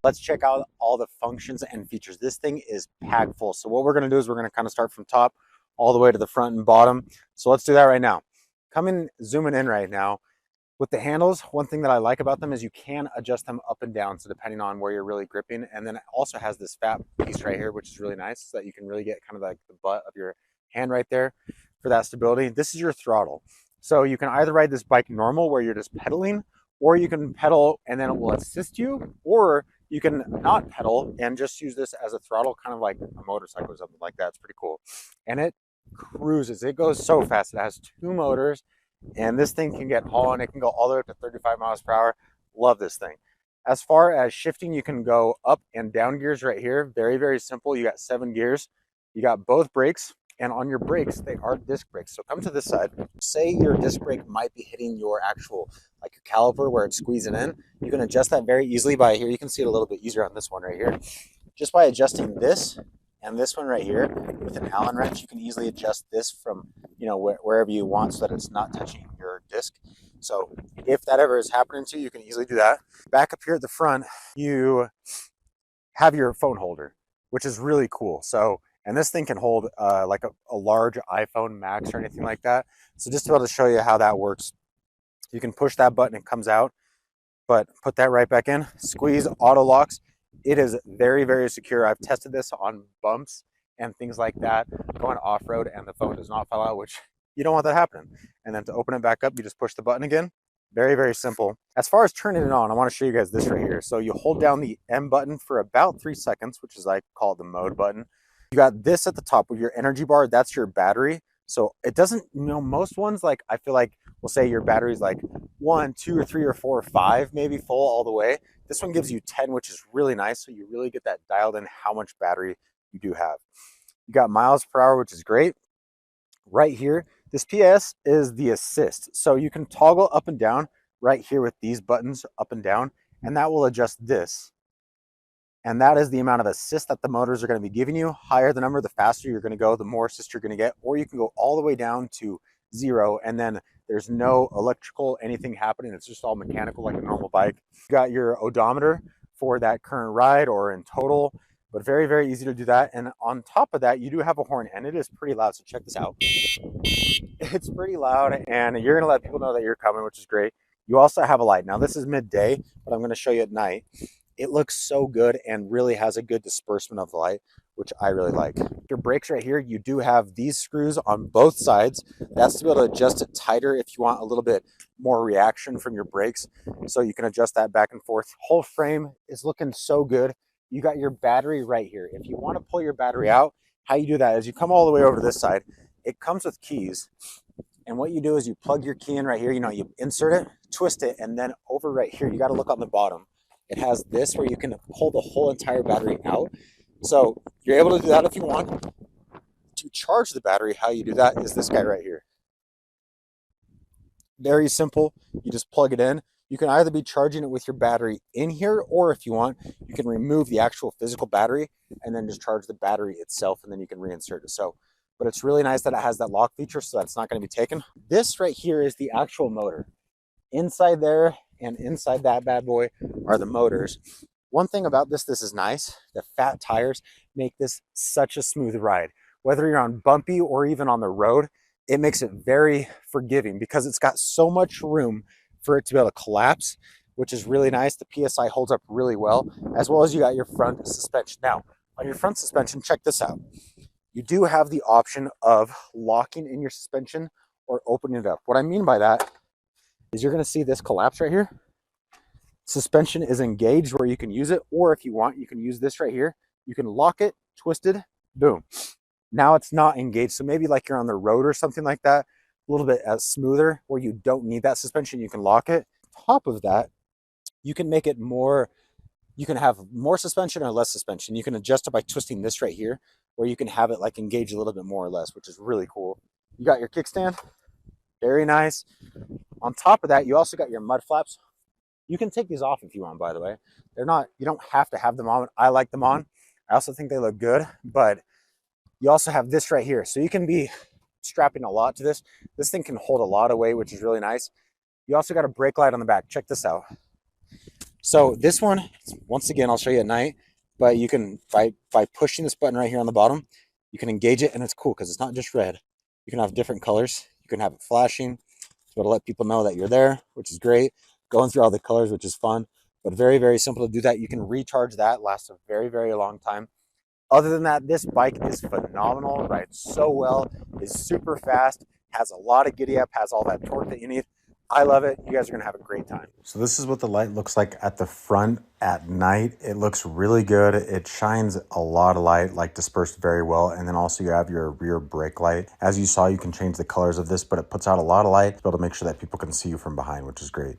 Let's check out all the functions and features. This thing is packed full. So what we're going to do is we're going to kind of start from top all the way to the front and bottom. So let's do that right now. Zooming in right now. With the handles, one thing that I like about them is you can adjust them up and down, so depending on where you're really gripping. And then it also has this fat piece right here, which is really nice, so that you can really get kind of like the butt of your hand right there for that stability. This is your throttle. So you can either ride this bike normal, where you're just pedaling, or you can pedal and then it will assist you, or you can not pedal and just use this as a throttle, kind of like a motorcycle or something like that. It's pretty cool. And it cruises. It goes so fast. It has 2 motors. And this thing can get on, it can go all the way up to 35 miles per hour. Love this thing. As far as shifting, you can go up and down gears right here. Very, very simple. You got 7 gears. You got both brakes, and on your brakes, they are disc brakes. So come to this side. Say your disc brake might be hitting your actual, like your caliper where it's squeezing in. You can adjust that very easily by here. You can see it a little bit easier on this one right here. Just by adjusting this and this one right here with an Allen wrench, you can easily adjust this from, you know, wherever you want, so that it's not touching your disc. So if that ever is happening to you, you can easily do that. Back up here at the front, you have your phone holder, which is really cool. So, and this thing can hold like a large iPhone Max or anything like that. So just to be able to show you how that works, you can push that button, it comes out, but put that right back in, squeeze, auto locks. It is very, very secure. I've tested this on bumps and things like that, going off-road, and the phone does not fall out, which you don't want that happening. And then to open it back up, you just push the button again. Very, very simple. As far as turning it on, I want to show you guys this right here. So you hold down the M button for about 3 seconds, which is like called the mode button. You got this at the top with your energy bar. That's your battery. So it doesn't, you know, most ones, like I feel like we'll say your battery's like 1, 2, or 3, or 4, or 5, maybe full all the way. This one gives you 10, which is really nice. So you really get that dialed in how much battery you do have. You got miles per hour, which is great. Right here, this PS is the assist. So you can toggle up and down right here with these buttons up and down, and that will adjust this. And that is the amount of assist that the motors are going to be giving you. Higher the number, the faster you're going to go, the more assist you're going to get. Or you can go all the way down to 0, and then there's no electrical anything happening. It's just all mechanical like a normal bike. You got your odometer for that current ride or in total, but very, very easy to do that. And on top of that, you do have a horn, and it is pretty loud. So check this out. It's pretty loud, and you're going to let people know that you're coming, which is great. You also have a light. Now this is midday, but I'm going to show you at night. It looks so good and really has a good disbursement of light, which I really like. Your brakes right here, you do have these screws on both sides. That's to be able to adjust it tighter if you want a little bit more reaction from your brakes. So you can adjust that back and forth. Whole frame is looking so good. You got your battery right here. If you want to pull your battery out, how you do that is you come all the way over to this side. It comes with keys. And what you do is you plug your key in right here. You know, you insert it, twist it, and then over right here, you got to look on the bottom. It has this where you can pull the whole entire battery out. So you're able to do that if you want. To charge the battery, how you do that is this guy right here. Very simple. You just plug it in. You can either be charging it with your battery in here, or if you want, you can remove the actual physical battery and then just charge the battery itself, and then you can reinsert it. So, but it's really nice that it has that lock feature, so that's not going to be taken. This right here is the actual motor. Inside there and inside that bad boy are the motors. One thing about this is nice. The fat tires make this such a smooth ride. Whether you're on bumpy or even on the road, it makes it very forgiving because it's got so much room for it to be able to collapse, which is really nice. The PSI holds up really well, as well as you got your front suspension. Now, on your front suspension, check this out. You do have the option of locking in your suspension or opening it up. What I mean by that is you're going to see this collapse right here. Suspension is engaged where you can use it, or if you want, you can use this right here. You can lock it, twisted, boom. Now it's not engaged. So maybe like you're on the road or something like that, a little bit smoother where you don't need that suspension, you can lock it. Top of that, you can make it more, you can have more suspension or less suspension. You can adjust it by twisting this right here, where you can have it like engage a little bit more or less, which is really cool. You got your kickstand, very nice. On top of that, you also got your mud flaps. You can take these off if you want, by the way. They're not, you don't have to have them on. I like them on. I also think they look good, but you also have this right here. So you can be strapping a lot to this. This thing can hold a lot of weight, which is really nice. You also got a brake light on the back. Check this out. So this one, once again, I'll show you at night, but you can, by pushing this button right here on the bottom, you can engage it, and it's cool because it's not just red. You can have different colors. You can have it flashing, so it'll let people know that you're there, which is great. Going through all the colors, which is fun, but very, very simple to do that. You can recharge that, lasts a very, very long time. Other than that, this bike is phenomenal, rides so well, is super fast, has a lot of giddy up, has all that torque that you need. I love it. You guys are going to have a great time. So this is what the light looks like at the front at night. It looks really good. It shines a lot of light, like dispersed very well. And then also you have your rear brake light. As you saw, you can change the colors of this, but it puts out a lot of light to be able to make sure that people can see you from behind, which is great.